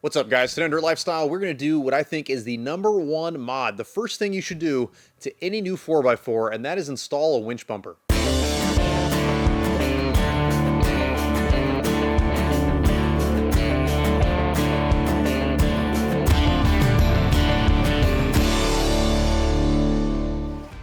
What's up, guys? Today on Dirt Lifestyle, we're going to do what I think is the #1 mod, the first thing you should do to any new 4x4, and that is install a winch bumper.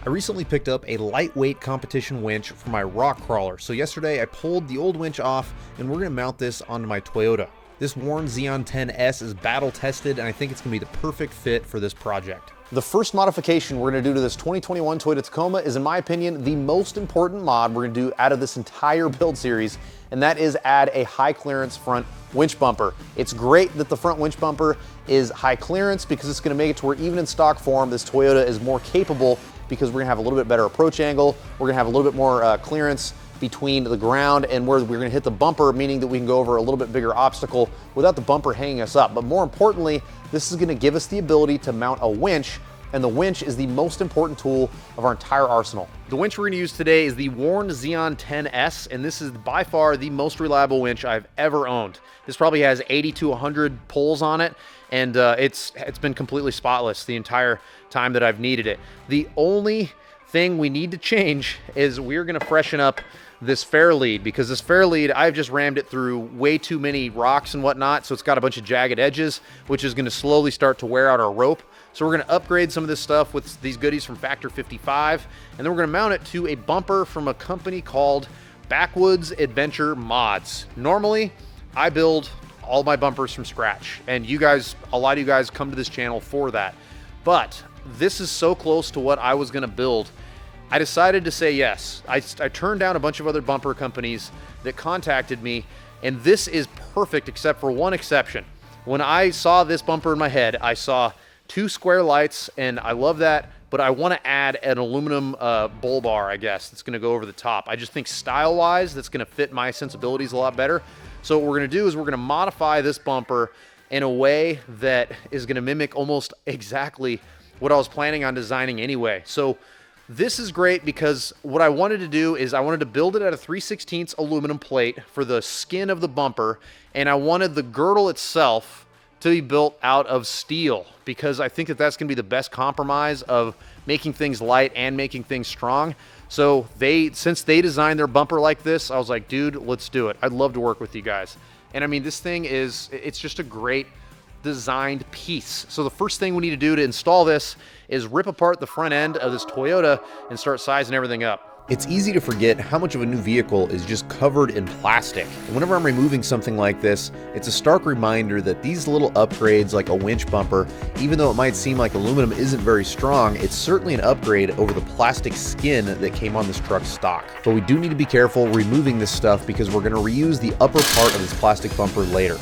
I recently picked up a lightweight competition winch for my rock crawler. So yesterday I pulled the old winch off and we're going to mount this onto my Toyota. This Warn Xeon 10S is battle tested and I think it's going to be the perfect fit for this project. The first modification we're going to do to this 2021 Toyota Tacoma is, in my opinion, the most important mod we're going to do out of this entire build series, and that is add a high clearance front winch bumper. It's great that the front winch bumper is high clearance because it's going to make it to where even in stock form this Toyota is more capable, because we're going to have a little bit better approach angle, we're going to have a little bit more clearance between the ground and where we're going to hit the bumper, meaning that we can go over a little bit bigger obstacle without the bumper hanging us up. But more importantly, this is going to give us the ability to mount a winch, and the winch is the most important tool of our entire arsenal. The winch we're going to use today is the Warn Xeon 10S, and this is by far the most reliable winch I've ever owned. This probably has 80 to 100 pulls on it, and it's been completely spotless the entire time that I've needed it. The only thing we need to change is we're going to freshen up this fair lead, because this fair lead, I've just rammed it through way too many rocks and whatnot, so it's got a bunch of jagged edges, which is going to slowly start to wear out our rope. So we're going to upgrade some of this stuff with these goodies from Factor 55, and then we're going to mount it to a bumper from a company called Backwoods Adventure Mods. Normally, I build all my bumpers from scratch, and you guys, a lot of you guys come to this channel for that. But this is so close to what I was going to build, I decided to say yes. I turned down a bunch of other bumper companies that contacted me, and this is perfect except for one exception. When I saw this bumper in my head, I saw 2 square lights, and I love that, but I want to add an aluminum bull bar, I guess, that's going to go over the top. I just think style-wise, that's going to fit my sensibilities a lot better. So what we're going to do is we're going to modify this bumper in a way that is going to mimic almost exactly what I was planning on designing anyway. So this is great because what I wanted to do is I wanted to build it at a 3/16 aluminum plate for the skin of the bumper, and I wanted the girdle itself to be built out of steel, because I think that that's going to be the best compromise of making things light and making things strong. So since they designed their bumper like this, I was like, dude, let's do it. I'd love to work with you guys. And I mean, this thing it's just a great designed piece. So the first thing we need to do to install this is rip apart the front end of this Toyota and start sizing everything up. It's easy to forget how much of a new vehicle is just covered in plastic. And whenever I'm removing something like this, it's a stark reminder that these little upgrades like a winch bumper, even though it might seem like aluminum isn't very strong, it's certainly an upgrade over the plastic skin that came on this truck stock. But we do need to be careful removing this stuff because we're going to reuse the upper part of this plastic bumper later.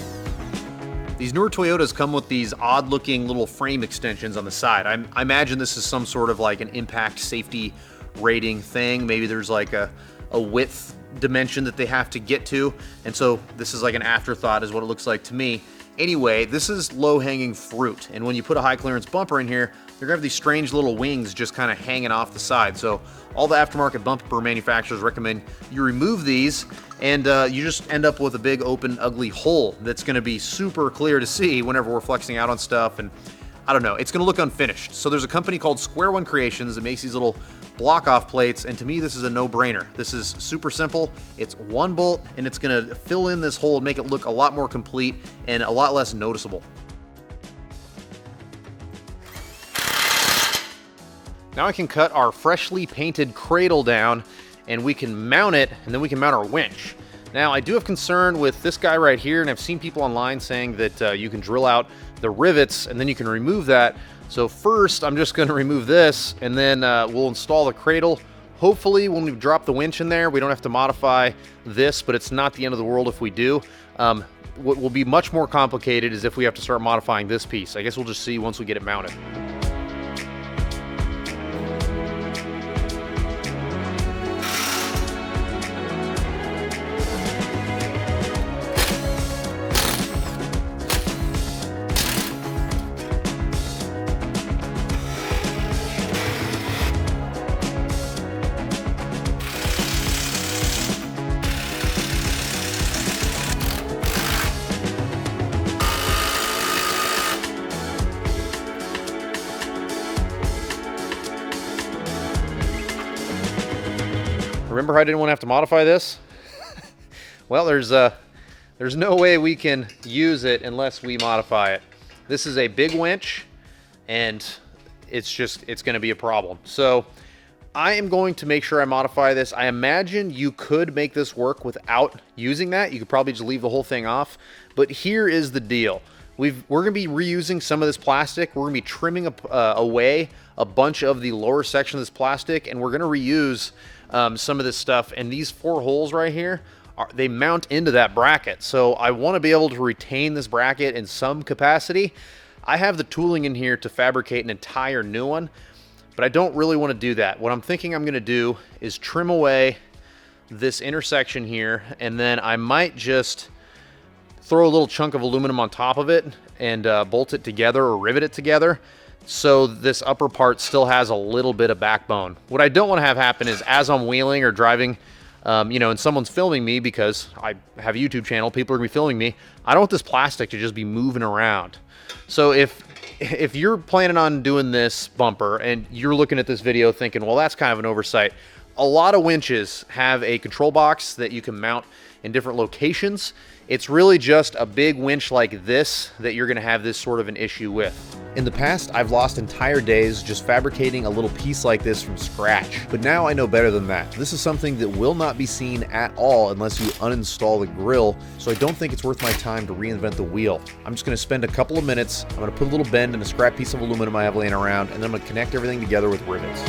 These newer Toyotas come with these odd looking little frame extensions on the side. I imagine this is some sort of like an impact safety rating thing. Maybe there's like a width dimension that they have to get to, and so this is like an afterthought is what it looks like to me. Anyway, this is low-hanging fruit, and when you put a high clearance bumper in here, you're gonna have these strange little wings just kind of hanging off the side. So all the aftermarket bumper manufacturers recommend you remove these, and you just end up with a big open ugly hole that's gonna be super clear to see whenever we're flexing out on stuff, and I don't know, it's gonna look unfinished. So there's a company called Square One Creations that makes these little block off plates, and to me this is a no-brainer. This is super simple. It's one bolt and it's gonna fill in this hole and make it look a lot more complete and a lot less noticeable. Now I can cut our freshly painted cradle down and we can mount it, and then we can mount our winch. Now I do have concern with this guy right here, and I've seen people online saying that you can drill out the rivets and then you can remove that. So first, I'm just going to remove this, and then we'll install the cradle. Hopefully, when we drop the winch in there, we don't have to modify this, but it's not the end of the world if we do. What will be much more complicated is if we have to start modifying this piece. I guess we'll just see once we get it mounted. Remember how I didn't want to have to modify this? Well, there's no way we can use it unless we modify it. This is a big winch, and it's going to be a problem. So I am going to make sure I modify this. I imagine you could make this work without using that. You could probably just leave the whole thing off. But here is the deal. We're going to be reusing some of this plastic. We're going to be trimming away a bunch of the lower section of this plastic, and we're going to reuse some of this stuff. And these 4 holes right here, they mount into that bracket. So I want to be able to retain this bracket in some capacity. I have the tooling in here to fabricate an entire new one, but I don't really want to do that. What I'm thinking I'm going to do is trim away this intersection here, and then I might just throw a little chunk of aluminum on top of it and bolt it together or rivet it together so this upper part still has a little bit of backbone. What I don't want to have happen is as I'm wheeling or driving, you know, and someone's filming me, because I have a YouTube channel, people are going to be filming me, I don't want this plastic to just be moving around. So if you're planning on doing this bumper and you're looking at this video thinking, well, that's kind of an oversight, a lot of winches have a control box that you can mount in different locations. It's really just a big winch like this that you're going to have this sort of an issue with. In the past, I've lost entire days just fabricating a little piece like this from scratch, but now I know better than that. This is something that will not be seen at all unless you uninstall the grill, so I don't think it's worth my time to reinvent the wheel. I'm just going to spend a couple of minutes, I'm going to put a little bend in a scrap piece of aluminum I have laying around, and then I'm going to connect everything together with rivets.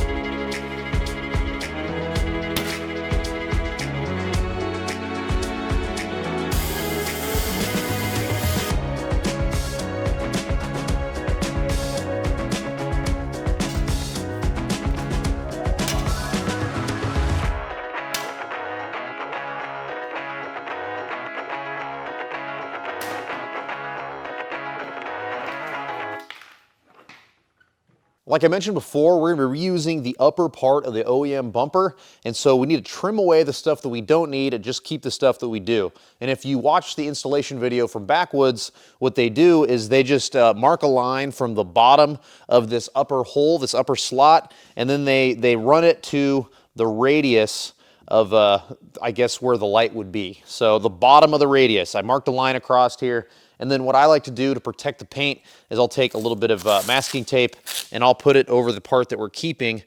Like I mentioned before, we're going to be reusing the upper part of the OEM bumper, and so we need to trim away the stuff that we don't need and just keep the stuff that we do. And if you watch the installation video from Backwoods, what they do is they just mark a line from the bottom of this upper hole, this upper slot, and then they run it to the radius of, I guess, where the light would be. So the bottom of the radius, I marked a line across here. And then what I like to do to protect the paint is I'll take a little bit of masking tape and I'll put it over the part that we're keeping.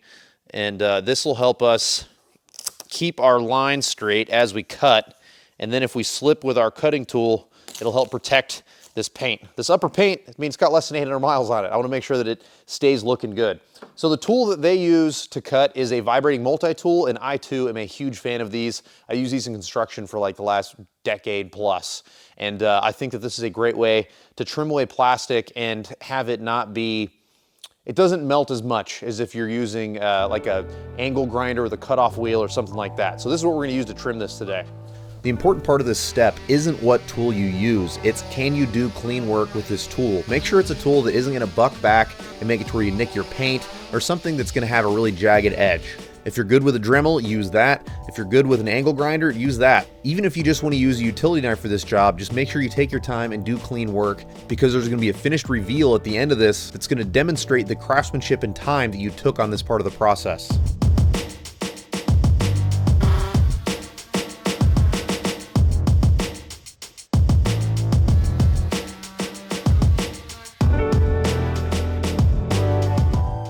And this will help us keep our line straight as we cut. And then if we slip with our cutting tool, it'll help protect this paint. This upper paint, I mean, it's got less than 800 miles on it. I want to make sure that it stays looking good. So the tool that they use to cut is a vibrating multi-tool, and I too am a huge fan of these. I use these in construction for like the last decade plus. And I think that this is a great way to trim away plastic and have it not be, it doesn't melt as much as if you're using like a angle grinder with a cutoff wheel or something like that. So this is what we're gonna use to trim this today. The important part of this step isn't what tool you use, it's can you do clean work with this tool. Make sure it's a tool that isn't gonna buck back and make it to where you nick your paint, or something that's gonna have a really jagged edge. If you're good with a Dremel, use that. If you're good with an angle grinder, use that. Even if you just want to use a utility knife for this job, just make sure you take your time and do clean work, because there's going to be a finished reveal at the end of this that's going to demonstrate the craftsmanship and time that you took on this part of the process.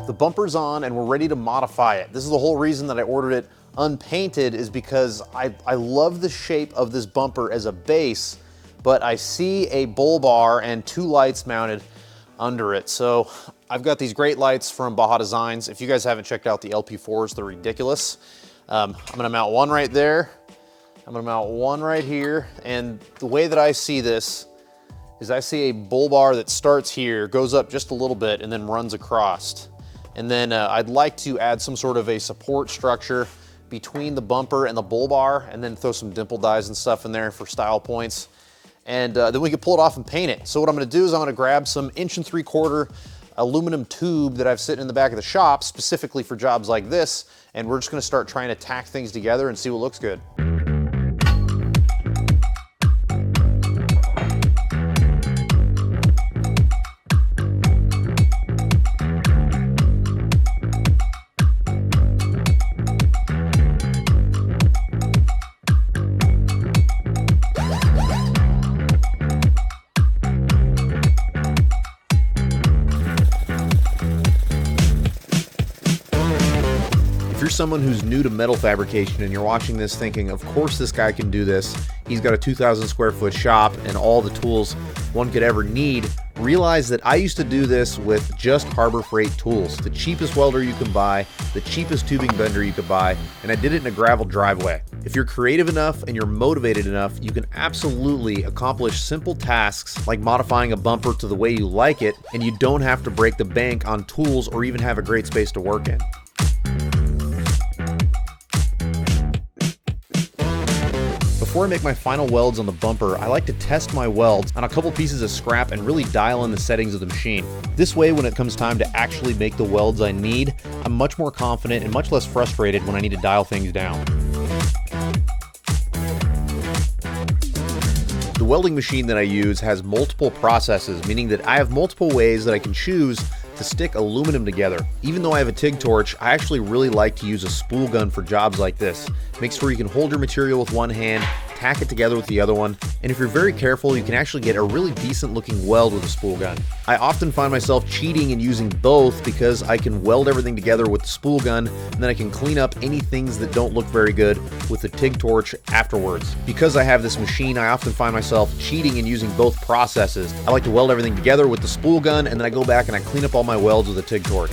The bumper's on and we're ready to modify it. This is the whole reason that I ordered it unpainted, is because I love the shape of this bumper as a base, but I see a bull bar and 2 lights mounted under it. So I've got these great lights from Baja Designs. If you guys haven't checked out the LP4s, they're ridiculous. I'm gonna mount one right there. I'm gonna mount one right here. And the way that I see this is I see a bull bar that starts here, goes up just a little bit, and then runs across. And then I'd like to add some sort of a support structure between the bumper and the bull bar, and then throw some dimple dies and stuff in there for style points. And then we can pull it off and paint it. So what I'm gonna do is I'm gonna grab some 1 3/4 inch aluminum tube that I've sitting in the back of the shop specifically for jobs like this, and we're just gonna start trying to tack things together and see what looks good. someone who's new to metal fabrication and you're watching this thinking, of course this guy can do this, he's got a 2,000 square foot shop and all the tools one could ever need, realize that I used to do this with just Harbor Freight tools, the cheapest welder you can buy, the cheapest tubing bender you could buy, and I did it in a gravel driveway. If you're creative enough and you're motivated enough, you can absolutely accomplish simple tasks like modifying a bumper to the way you like it, and you don't have to break the bank on tools or even have a great space to work in. Before I make my final welds on the bumper, I like to test my welds on a couple pieces of scrap and really dial in the settings of the machine. This way, when it comes time to actually make the welds I need, I'm much more confident and much less frustrated when I need to dial things down. The welding machine that I use has multiple processes, meaning that I have multiple ways that I can choose to stick aluminum together. Even though I have a TIG torch, I actually really like to use a spool gun for jobs like this. Make sure you can hold your material with one hand, tack it together with the other one, and if you're very careful, you can actually get a really decent looking weld with a spool gun. I often find myself cheating and using both because I can weld everything together with the spool gun, and then I can clean up any things that don't look very good with the TIG torch afterwards. Because I have this machine, I often find myself cheating and using both processes. I like to weld everything together with the spool gun, and then I go back and I clean up all my welds with a TIG torch.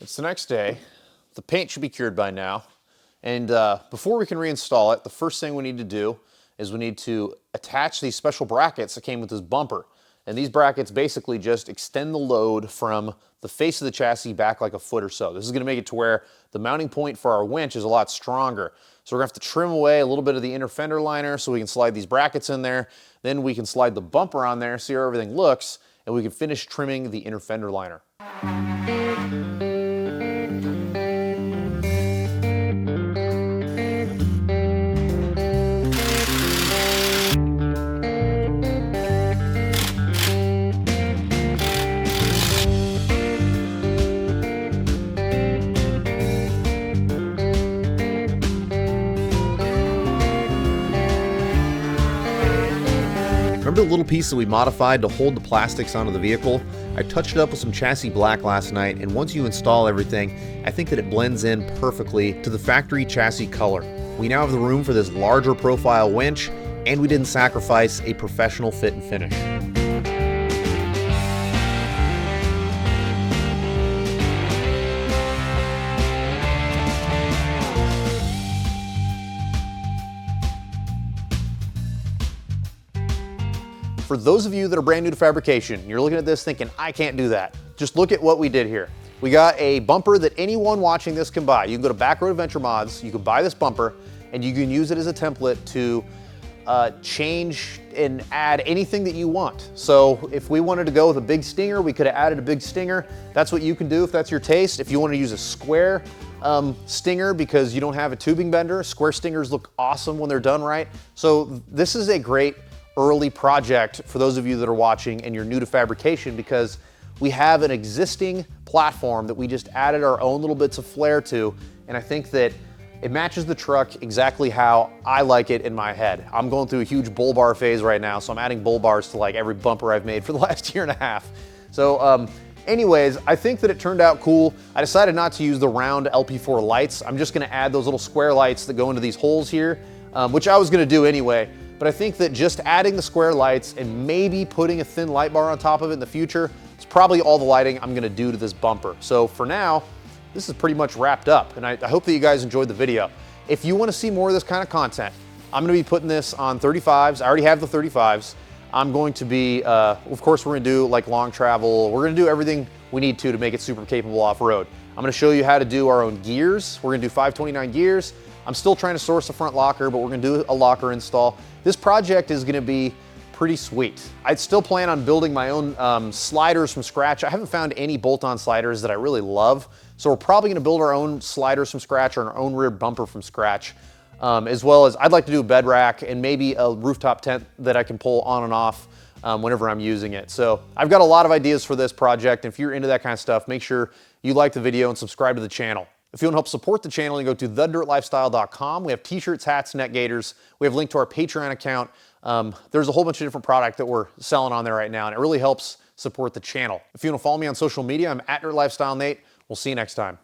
It's the next day. The paint should be cured by now. And before we can reinstall it, the first thing we need to do is we need to attach these special brackets that came with this bumper. And these brackets basically just extend the load from the face of the chassis back like a foot or so. This is going to make it to where the mounting point for our winch is a lot stronger. So we're going to have to trim away a little bit of the inner fender liner so we can slide these brackets in there. Then we can slide the bumper on there, see how everything looks, and we can finish trimming the inner fender liner. Remember the little piece that we modified to hold the plastics onto the vehicle? I touched it up with some chassis black last night, and once you install everything, I think that it blends in perfectly to the factory chassis color. We now have the room for this larger profile winch, and we didn't sacrifice a professional fit and finish. For those of you that are brand new to fabrication, you're looking at this thinking, I can't do that. Just look at what we did here. We got a bumper that anyone watching this can buy. You can go to Backwoods Adventure Mods, you can buy this bumper, and you can use it as a template to change and add anything that you want. So if we wanted to go with a big stinger, we could have added a big stinger. That's what you can do if that's your taste. If you want to use a square stinger because you don't have a tubing bender, square stingers look awesome when they're done right. So this is a great early project for those of you that are watching and you're new to fabrication, because we have an existing platform that we just added our own little bits of flair to, and I think that it matches the truck exactly how I like it in my head. I'm going through a huge bull bar phase right now, so I'm adding bull bars to like every bumper I've made for the last year and a half. So anyways, I think that it turned out cool. I decided not to use the round LP4 lights. I'm just gonna add those little square lights that go into these holes here, which I was gonna do anyway. But I think that just adding the square lights and maybe putting a thin light bar on top of it in the future is probably all the lighting I'm gonna do to this bumper. So for now, this is pretty much wrapped up, and I hope that you guys enjoyed the video. If you wanna see more of this kind of content, I'm gonna be putting this on 35s. I already have the 35s. I'm going to be, of course, we're gonna do like long travel. We're gonna do everything we need to make it super capable off-road. I'm gonna show you how to do our own gears. We're gonna do 529 gears. I'm still trying to source a front locker, but we're gonna do a locker install. This project is gonna be pretty sweet. I'd still plan on building my own sliders from scratch. I haven't found any bolt-on sliders that I really love, so we're probably gonna build our own sliders from scratch or our own rear bumper from scratch, as well as I'd like to do a bed rack and maybe a rooftop tent that I can pull on and off whenever I'm using it. So I've got a lot of ideas for this project. If you're into that kind of stuff, make sure you like the video and subscribe to the channel. If you want to help support the channel, you go to thedirtlifestyle.com. We have t-shirts, hats, neck gaiters. We have a link to our Patreon account. There's a whole bunch of different product that we're selling on there right now, and it really helps support the channel. If you want to follow me on social media, I'm @dirtlifestylenate. We'll see you next time.